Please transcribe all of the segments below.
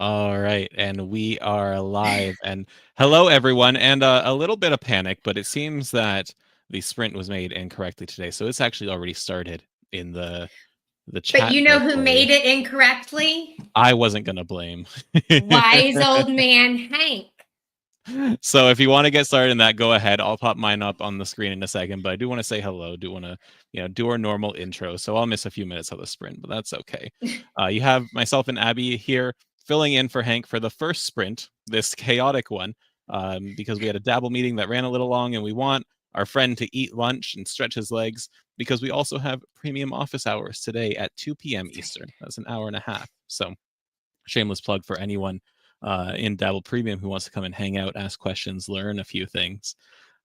All right, and we are live. And hello, everyone. And a little bit of panic, but it seems that the sprint was made incorrectly today, so it's actually already started in the But chat you know there who for you. made it incorrectly? I wasn't gonna blame. Wise old man Hank. So if you want to get started in that, go ahead. I'll pop mine up on the screen in a second, but I do want to say hello. Do want to, do our normal intro. So I'll miss a few minutes of the sprint, but that's okay. You have myself and Abby here filling in for Hank for the first sprint, this chaotic one, because we had a Dabble meeting that ran a little long, and we want our friend to eat lunch and stretch his legs because we also have premium office hours today at 2 p.m. Eastern. That's an hour and a half. So shameless plug for anyone in Dabble Premium who wants to come and hang out, ask questions, learn a few things.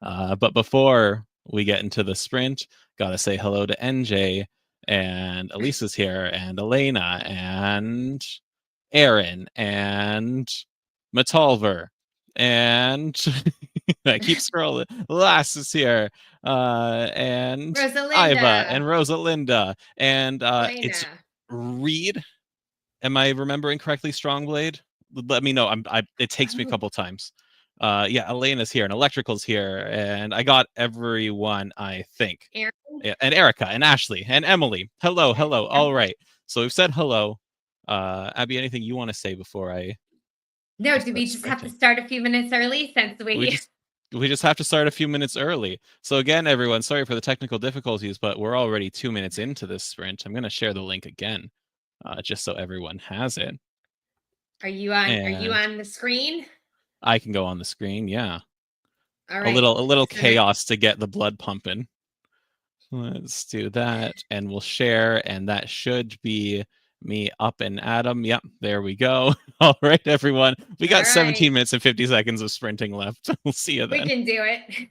But before we get into the sprint, gotta say hello to NJ, and Elisa's here, and Elena, and Aaron, and Metalver, and I keep scrolling. Lass is here, and Iva, and Rosalinda. Rosalinda, and it's Elena. Reed. Am I remembering correctly, Strongblade? Let me know. It takes me a Oh, couple times. Yeah, Elena's here and Electrical's here, and I got everyone, I think. Aaron. Yeah, and Erica and Ashley and Emily. Hello, Okay. hello. All Emily. right. So we've said hello. Abby, anything you want to say before I No, do start we just have to sprinting? start a few minutes early since We we just we just have to start a few minutes early. So again, everyone, sorry for the technical difficulties, but we're already 2 minutes into this sprint. I'm gonna share the link again, just so everyone has it. are you And on the screen? I can go on the screen, yeah. All A right. little Just a minute. chaos to get the blood pumping. Let's do that, and we'll share, and that should be me up and Adam. Yep, there we go. All right, everyone. We All got right. 17 minutes and 50 seconds of sprinting left. We'll see you We then. can do it.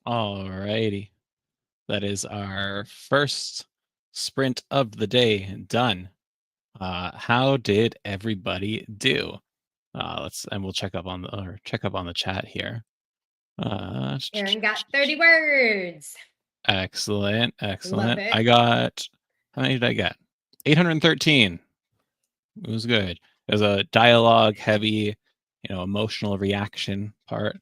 All righty. That is our first sprint of the day done. How did everybody do? We'll check up on the chat here. Aaron got 30 words. Excellent. Love it. How many did I get? 813. It was good. There's a dialogue heavy, emotional reaction part.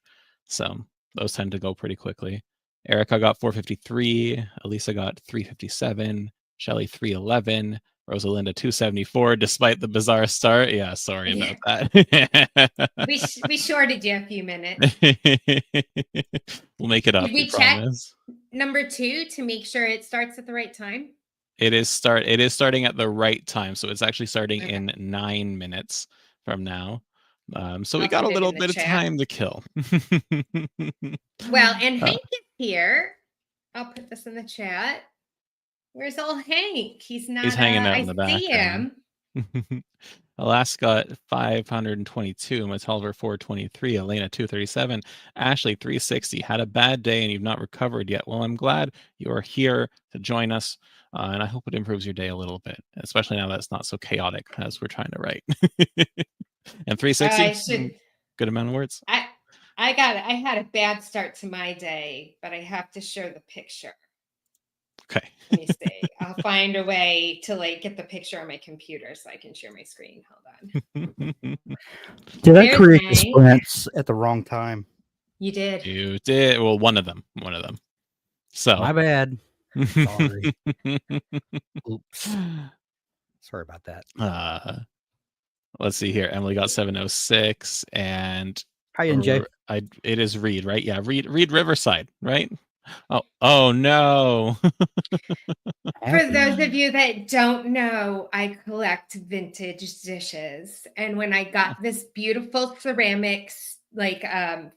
So those tend to go pretty quickly. Erica got 453. Elisa got 357. Shelly 311. Rosalinda 274, despite the bizarre start. Yeah, sorry about that. We shorted you a few minutes. We'll make it up. Did we check promise. number 2 to make sure it starts at the right time? It is starting at the right time, so it's actually starting in 9 minutes from now. So we got a little bit of time to kill. Well, and Hank is here. I'll put this in the chat. Where's old Hank? He's not. He's hanging out in the background. Alaska 522, Matulver 423, Elena 237, Ashley 360. Had a bad day and you've not recovered yet. Well, I'm glad you are here to join us, and I hope it improves your day a little bit, especially now that it's not so chaotic as we're trying to write. And 360, good amount of words. I got it. I had a bad start to my day, but I have to share the picture. Okay. Let me see. I'll find a way to get the picture on my computer so I can share my screen. Hold on. Did I create the sprints at the wrong time? You did. You did. Well, one of them. So my bad. Sorry. Oops. Sorry about that. Let's see here. Emily got 706, and hi, NJ. It is Reed, right? Yeah, Reed Riverside, right? Oh no. For those of you that don't know, I collect vintage dishes. And when I got this beautiful ceramics,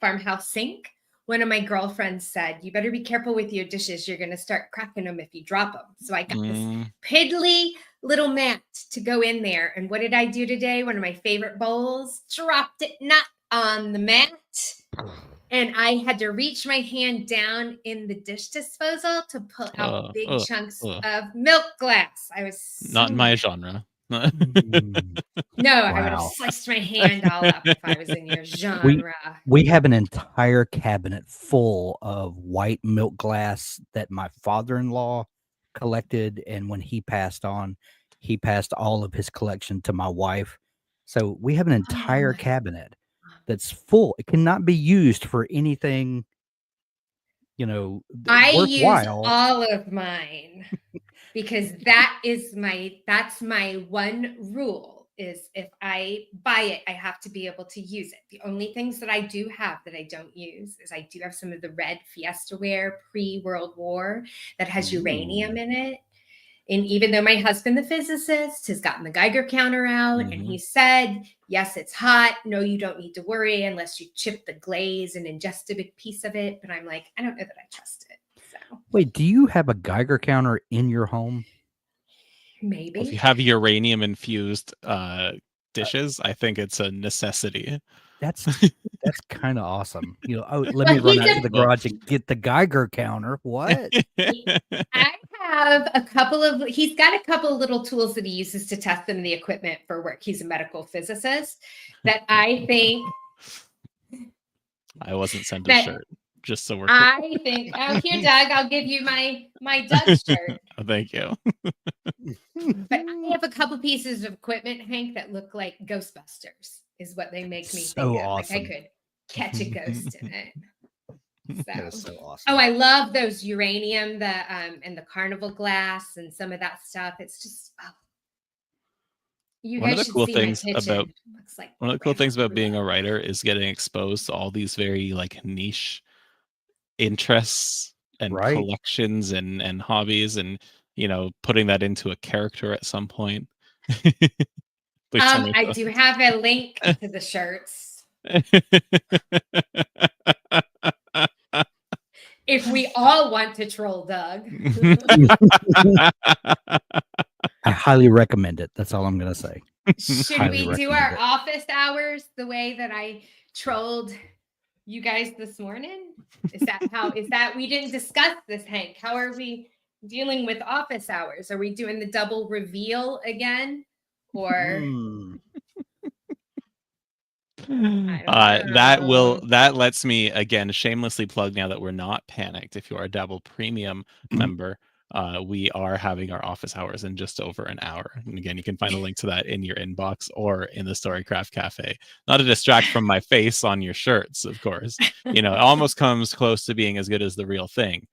farmhouse sink, one of my girlfriends said, you better be careful with your dishes. You're going to start cracking them if you drop them. So I got this piddly little mat to go in there. And what did I do today? One of my favorite bowls, dropped it not on the mat. And I had to reach my hand down in the dish disposal to pull out big chunks of milk glass. I was not in my genre. No, wow. I would have sliced my hand all up if I was in your genre. We have an entire cabinet full of white milk glass that my father-in-law collected, and when he passed on, he passed all of his collection to my wife. So we have an entire cabinet that's full. It cannot be used for anything, I worthwhile. use all of mine because that's my one rule is if I buy it, I have to be able to use it. The only things that I do have that I don't use is I do have some of the red Fiesta ware pre-World War that has uranium in it. And even though my husband, the physicist, has gotten the Geiger counter out and he said, yes, it's hot. No, you don't need to worry unless you chip the glaze and ingest a big piece of it. But I'm like, I don't know that I trust it. So. Wait, do you have a Geiger counter in your home? Maybe. Well, if you have uranium infused dishes, I think it's a necessity. That's kind of awesome. Let me run out to the garage and get the Geiger counter. What? I have he's got a couple of little tools that he uses to test some of the equipment for work. He's a medical physicist that I think. I wasn't sent a shirt, just so we're. I think, here, Doug, I'll give you my Doug shirt. Oh, thank you. But I have a couple pieces of equipment, Hank, that look like Ghostbusters. Is what they make me think of. Awesome. Like I could catch a ghost in it. So awesome. Oh, I love those uranium, and the carnival glass and some of that stuff. It's just one of the cool things about being a writer is getting exposed to all these very niche interests and collections and hobbies, and putting that into a character at some point. I do have a link to the shirts. If we all want to troll Doug. I highly recommend it. That's all I'm going to say. Should we do our office hours the way that I trolled you guys this morning? Is that we didn't discuss this, Hank? How are we dealing with office hours? Are we doing the double reveal again? Or I don't know. That lets me again shamelessly plug now that we're not panicked. If you are a Dabble Premium member, we are having our office hours in just over an hour. And again, you can find a link to that in your inbox or in the Storycraft Cafe. Not to distract from my face on your shirts, of course. It almost comes close to being as good as the real thing.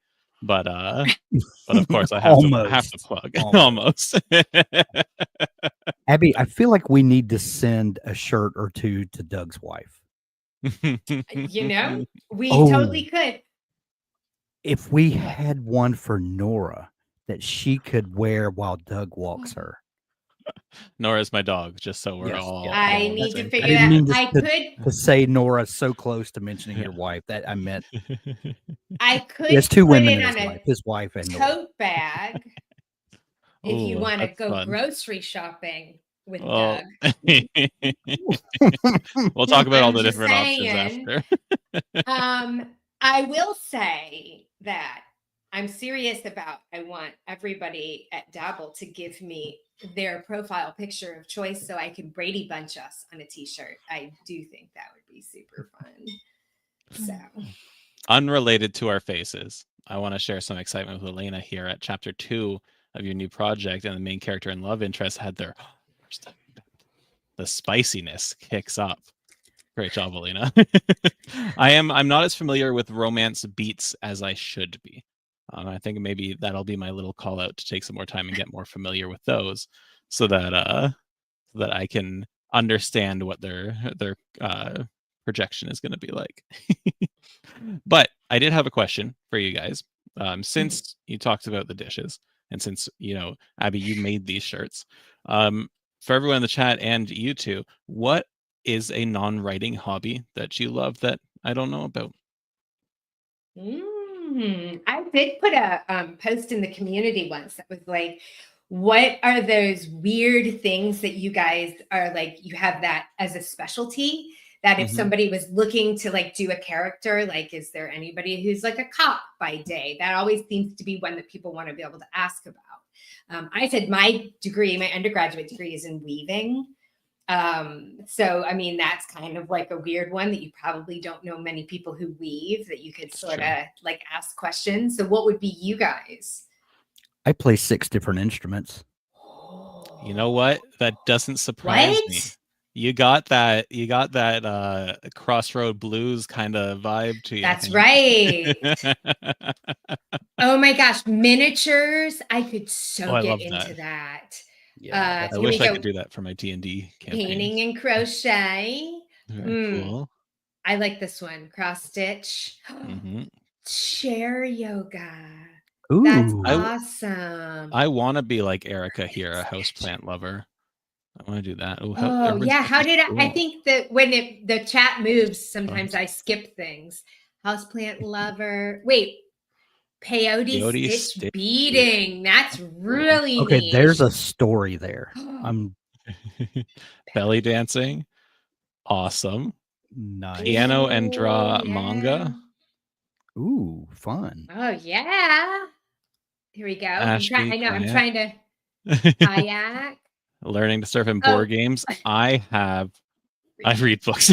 But of course I have to plug almost. Abby, I feel like we need to send a shirt or two to Doug's wife. We totally could. If we had one for Nora that she could wear while Doug walks her. Nora's my dog, just so we're all. I need to figure that. I could to say Nora so close to mentioning your wife. That I meant. I could. There's two women in his life, his wife and tote Nora. bag. If you want to go grocery shopping with Doug. We'll talk about all the different options after. I will say that I'm serious about, I want everybody at Dabble to give me their profile picture of choice so I can Brady Bunch us on a t-shirt. I do think that would be super fun. So, unrelated to our faces, I want to share some excitement with Elena here at chapter 2 of your new project, and the main character and love interest had their the spiciness kicks up. Great job, Elena. I'm not as familiar with romance beats as I should be. I think maybe that'll be my little call out to take some more time and get more familiar with those, so that I can understand what their projection is going to be like. But I did have a question for you guys. Since you talked about the dishes, and since Abby, you made these shirts, for everyone in the chat and you two, what is a non-writing hobby that you love that I don't know about? I did put a post in the community once that was like, what are those weird things that you guys are like, you have that as a specialty, that if somebody was looking to like do a character, like, is there anybody who's like a cop by day? That always seems to be one that people want to be able to ask about. I said my undergraduate degree is in weaving. So, I mean, that's kind of like a weird one that you probably don't know many people who weave that you could sort of like ask questions. So what would be you guys? I play 6 different instruments. You know what? That doesn't surprise me. You got that Crossroad Blues kind of vibe to you. That's right. Oh my gosh, miniatures. I could get into that. Yeah, I wish I could do that for my D&D campaign. Painting and crochet. Very cool. I like this one. Cross stitch. Chair yoga. Ooh. That's awesome. I want to be like Erica here, a houseplant lover. I want to do that. How did I think that when the chat moves, sometimes I skip things. Houseplant lover. Wait. Peyote stitch beading. That's really neat. There's a story there. Belly dancing. Awesome. Nice. Piano and draw manga. Ooh, fun. Oh yeah. Here we go. I'm trying to kayak. Learning to surf in board games. I read books.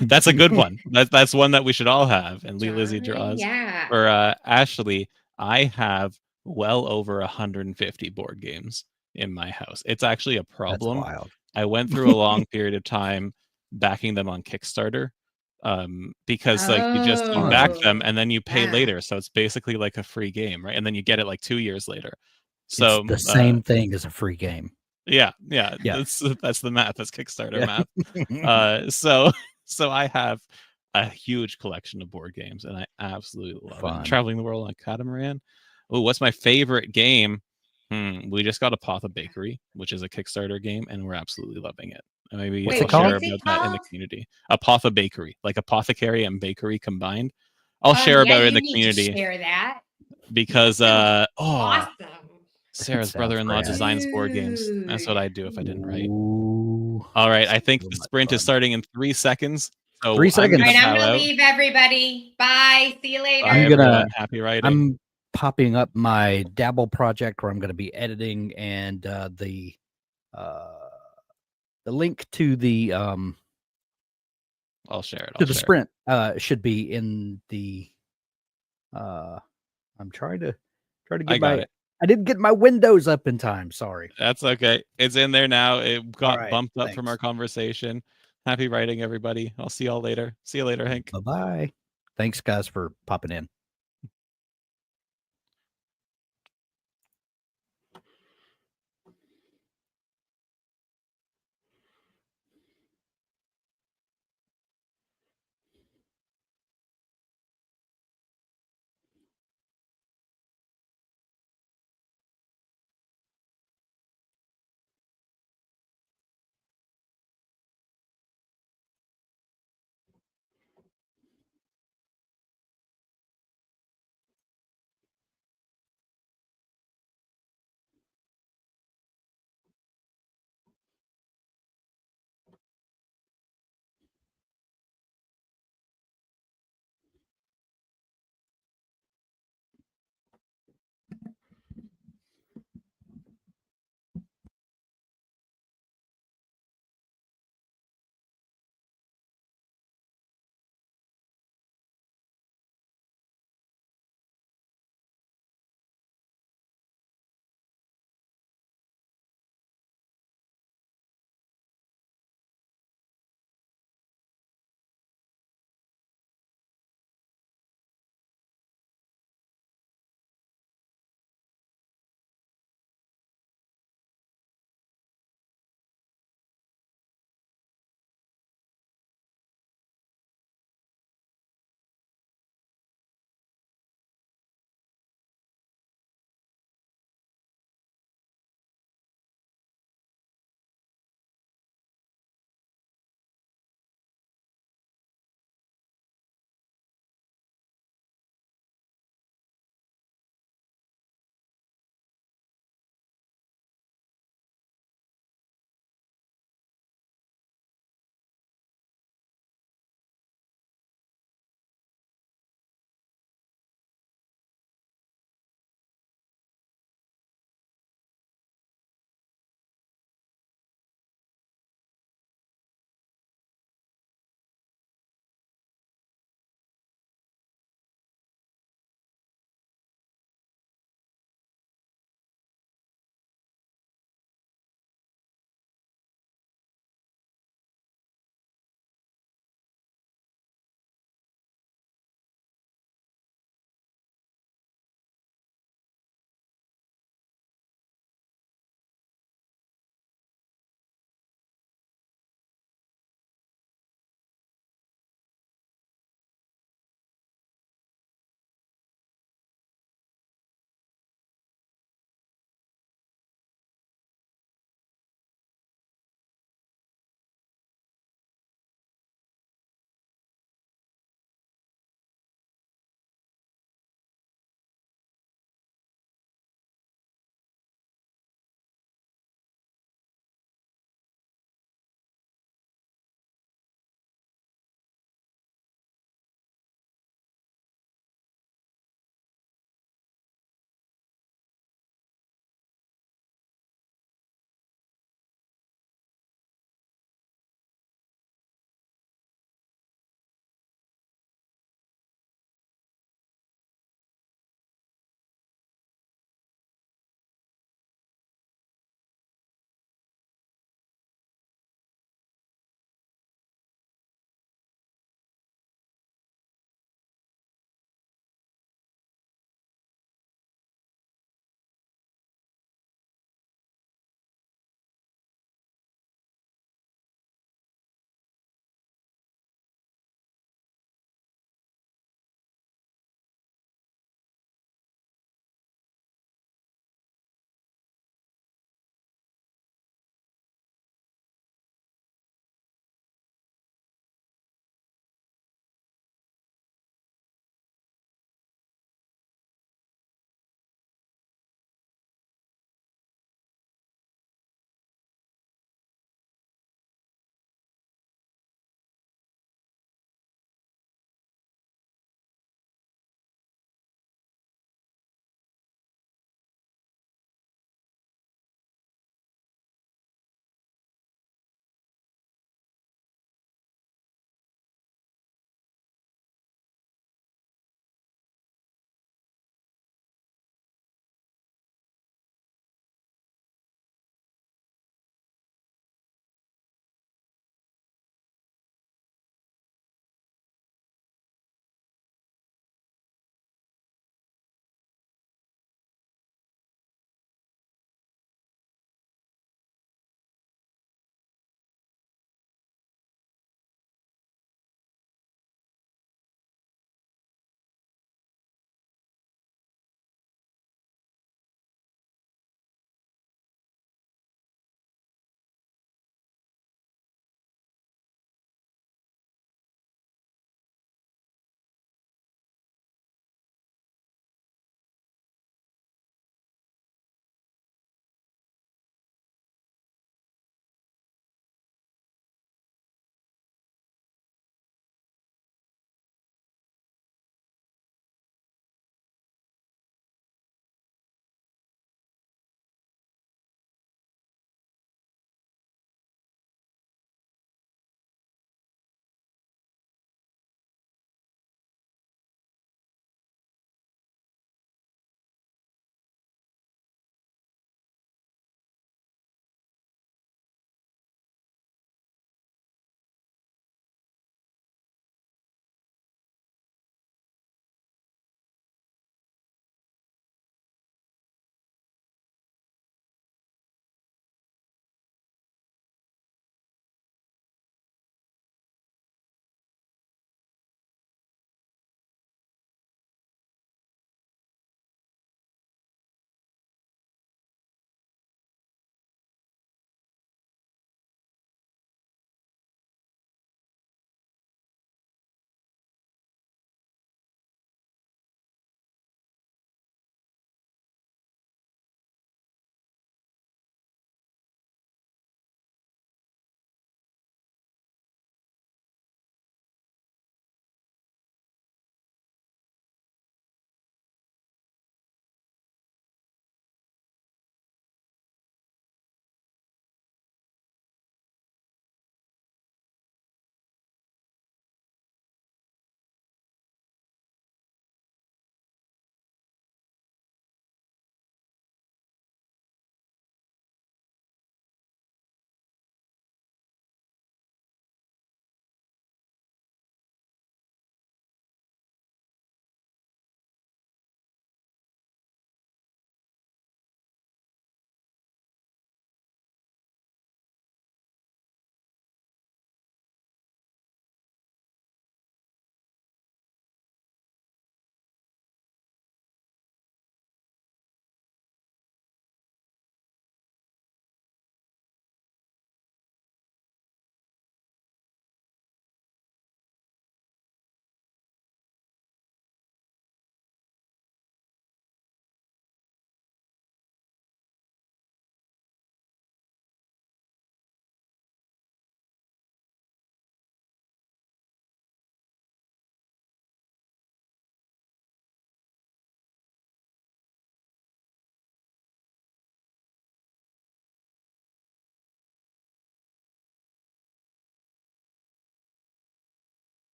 That's a good one. That's one that we should all have. And Lizzie draws. Yeah. For Ashley, I have well over 150 board games in my house. It's actually a problem. That's wild. I went through a long period of time backing them on Kickstarter, because you back them and then you pay later. So it's basically like a free game, right? And then you get it like 2 years later. So it's the same thing as a free game. Yeah. That's the math. That's Kickstarter math. So I have a huge collection of board games, and I absolutely love it. Traveling the world on Catamaran. Oh, what's my favorite game? We just got Apotha Bakery, which is a Kickstarter game, and we're absolutely loving it. Maybe What's I'll it called? share about that in the community. Apotha Bakery, like apothecary and bakery combined. I'll share about it in the community. Share that because awesome. Sarah's brother-in-law designs board games. That's what I'd do if I didn't write. Ooh. All right, I think the sprint is starting in 3 seconds. So 3 I'm seconds. gonna All right, I'm bow gonna out. leave everybody. Bye. See you later. Bye, everyone. Happy writing. I'm popping up my Dabble project where I'm going to be editing, and the link to the I'll share it. to the sprint should be in the. I'm trying to get I got it. I didn't get my windows up in time. Sorry. That's okay. It's in there now. It got right, bumped up from thanks. our conversation. Happy writing, everybody. I'll see y'all later. See you later, Hank. Bye bye. Thanks, guys, for popping in.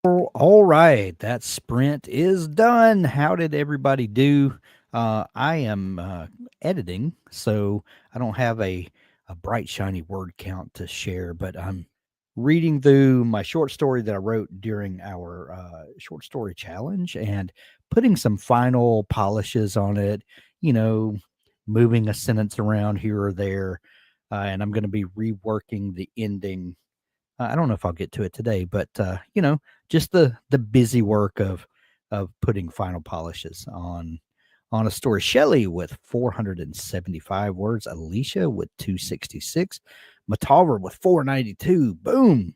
All right, that sprint is done. How did everybody do? I am editing, so I don't have a bright, shiny word count to share, but I'm reading through my short story that I wrote during our short story challenge and putting some final polishes on it, you know, moving a sentence around here or there. And I'm going to be reworking the ending. I don't know if I'll get to it today, but just the busy work of putting final polishes on a story. Shelley with 475 words, Alicia with 266, Matalver with 492. Boom.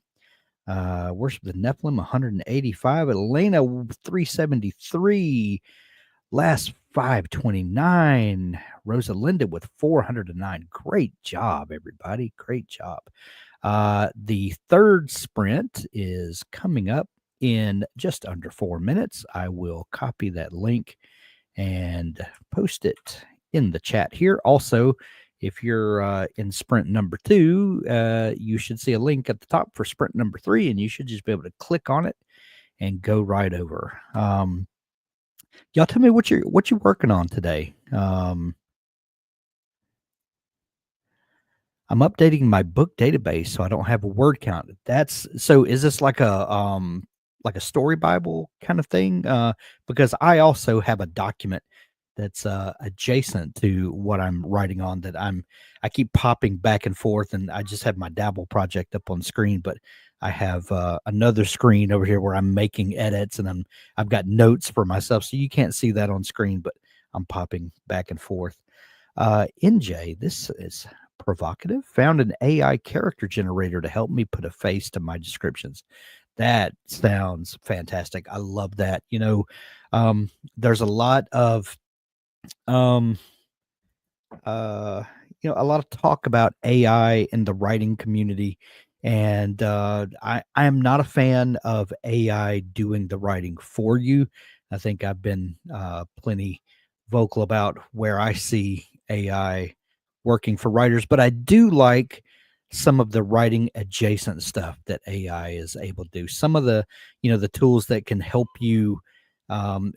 Worship the Nephilim 185, Elena 373, Last 529, Rosalinda with 409. Great job, everybody. Great job. The third sprint is coming up in just under 4 minutes. I will copy that link and post it in the chat here. Also, if you're in sprint number 2, you should see a link at the top for sprint number 3, and you should just be able to click on it and go right over. Y'all tell me what you're working on today. I'm updating my book database so I don't have a word count. Is this like a story Bible kind of thing? Because I also have a document that's adjacent to what I'm writing on that I keep popping back and forth, and I just have my Dabble project up on screen, but I have another screen over here where I'm making edits and I've got notes for myself, so you can't see that on screen, but I'm popping back and forth. NJ, this is provocative. Found an AI character generator to help me put a face to my descriptions. That sounds fantastic. I love that. There's a lot of a lot of talk about AI in the writing community, and I am not a fan of AI doing the writing for you. I think I've been plenty vocal about where I see AI working for writers, but I do like some of the writing adjacent stuff that AI is able to do. Some of the tools that can help you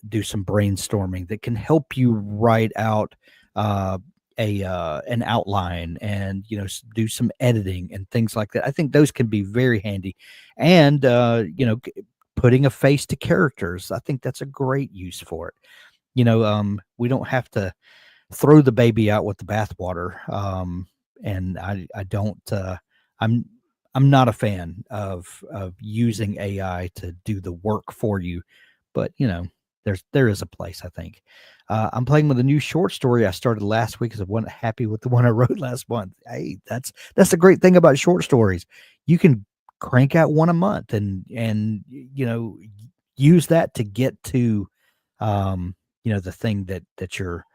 do some brainstorming, that can help you write out an outline, and do some editing and things like that. I think those can be very handy, and putting a face to characters, I think that's a great use for it. We don't have to throw the baby out with the bathwater. And I don't. I'm not a fan of using AI to do the work for you, but there is a place, I think. I'm playing with a new short story I started last week because I wasn't happy with the one I wrote last month. Hey, that's the great thing about short stories. You can crank out one a month and use that to get to the thing that you're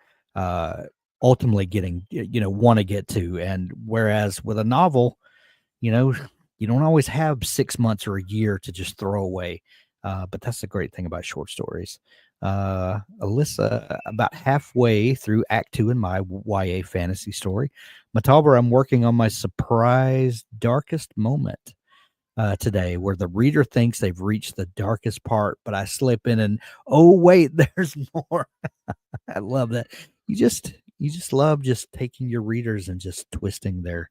ultimately getting, want to get to. And whereas with a novel, you don't always have 6 months or a year to just throw away. But that's the great thing about short stories. Alyssa, about halfway through Act 2 in my YA fantasy story. Matalber, I'm working on my surprise darkest moment today, where the reader thinks they've reached the darkest part, but I slip in and, oh, wait, there's more. I love that. You just love just taking your readers and just twisting their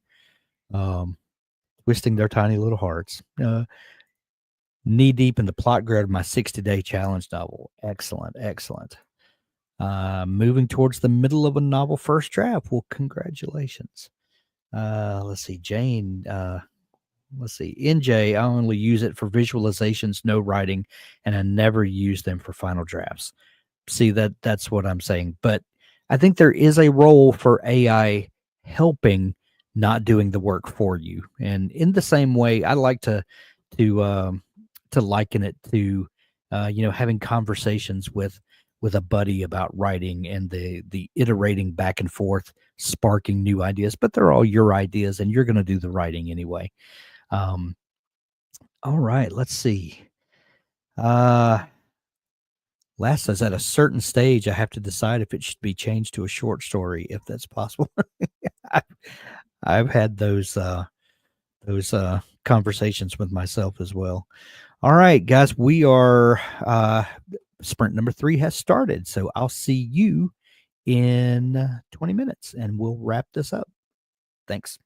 tiny little hearts. Knee deep in the plot grid of my 60-day challenge novel. Excellent. Moving towards the middle of a novel first draft. Well, congratulations. Let's see, Jane. Let's see, NJ. I only use it for visualizations, no writing, and I never use them for final drafts. See, that's what I'm saying. But I think there is a role for AI helping, not doing the work for you. And in the same way, I like to liken it to having conversations with a buddy about writing, and the iterating back and forth, sparking new ideas, but they're all your ideas and you're going to do the writing anyway. All right, let's see. Last says, at a certain stage, I have to decide if it should be changed to a short story, if that's possible. I've had those conversations with myself as well. All right, guys, we are sprint number 3 has started. So I'll see you in 20 minutes and we'll wrap this up. Thanks.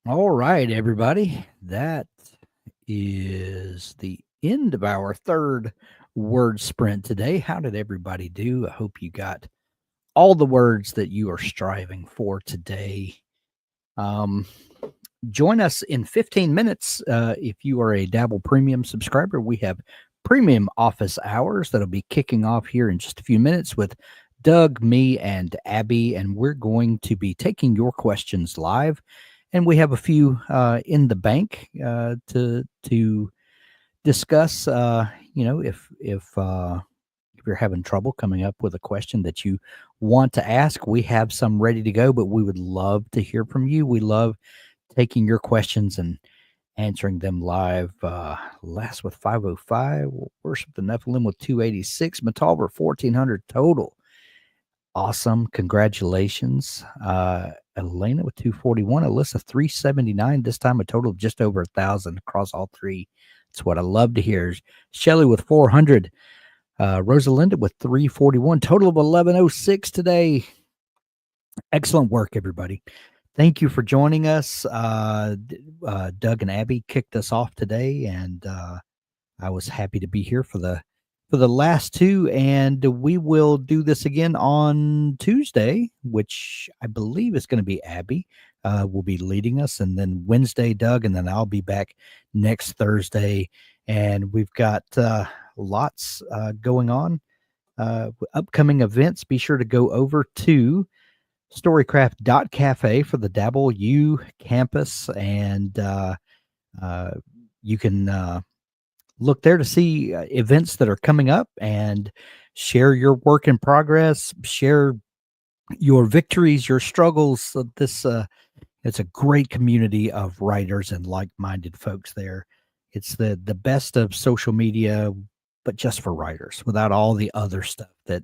All right, everybody. That is the end of our third word sprint today. How did everybody do? I hope you got all the words that you are striving for today. Join us in 15 minutes. If you are a Dabble Premium subscriber, we have premium office hours that'll be kicking off here in just a few minutes with Doug, me, and Abby. And we're going to be taking your questions live. And we have a few in the bank to discuss. If you're having trouble coming up with a question that you want to ask, we have some ready to go. But we would love to hear from you. We love taking your questions and answering them live. Last with 505, Worship the Nephilim with 286, Metalver 1400 total. Awesome. Congratulations. Elena with 241, Alyssa 379, this time a total of just over 1,000 across all three. That's what I love to hear. Shelly with 400, Rosalinda with 341, total of 1106 today. Excellent work, everybody. Thank you for joining us. Doug and Abby kicked us off today, and I was happy to be here for the last two. And we will do this again on Tuesday, which I believe is going to be Abby. Will be leading us, and then Wednesday, Doug, and then I'll be back next Thursday. And we've got lots going on. Upcoming events. Be sure to go over to storycraft.cafe for the Dabble U campus, and you can look there to see events that are coming up and share your work in progress, share your victories, your struggles. It's a great community of writers and like-minded folks there. It's the best of social media, but just for writers, without all the other stuff that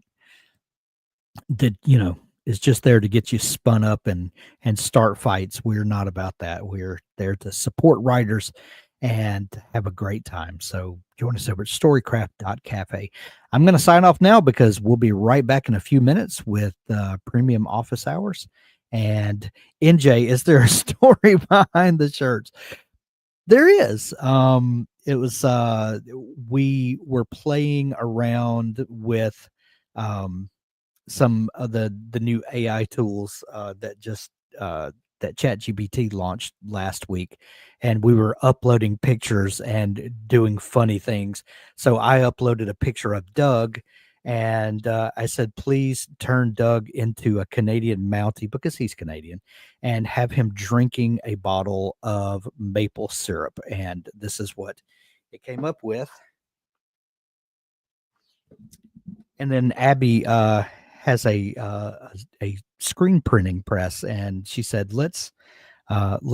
is just there to get you spun up and start fights. We're not about that. We're there to support writers and have a great time. So join us over at storycraft.cafe. I'm going to sign off now because we'll be right back in a few minutes with premium office hours. And NJ, is there a story behind the shirts? There is. It was we were playing around with some of the new AI tools that ChatGPT launched last week, and we were uploading pictures and doing funny things. So I uploaded a picture of Doug, and I said, please turn Doug into a Canadian Mountie because he's Canadian, and have him drinking a bottle of maple syrup. And this is what it came up with. And then Abby has a screen printing press, and she said, let's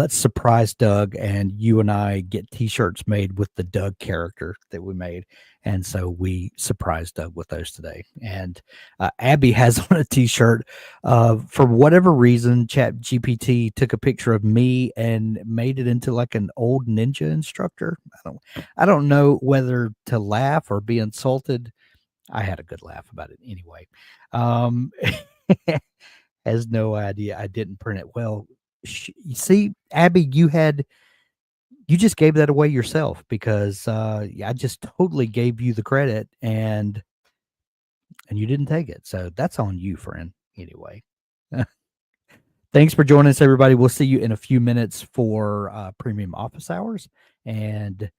surprise Doug, and you and I get t-shirts made with the Doug character that we made. And so we surprised Doug with those today. And Abby has on a t-shirt, for whatever reason, ChatGPT took a picture of me and made it into like an old ninja instructor. I don't know whether to laugh or be insulted. I had a good laugh about it anyway. Has no idea I didn't print it. Well, you see, Abby, you just gave that away yourself because I just totally gave you the credit and you didn't take it. So that's on you, friend. Anyway, thanks for joining us, everybody. We'll see you in a few minutes for premium office hours, and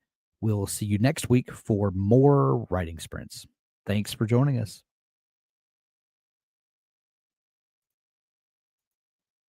we'll see you next week for more writing sprints. Thanks for joining us.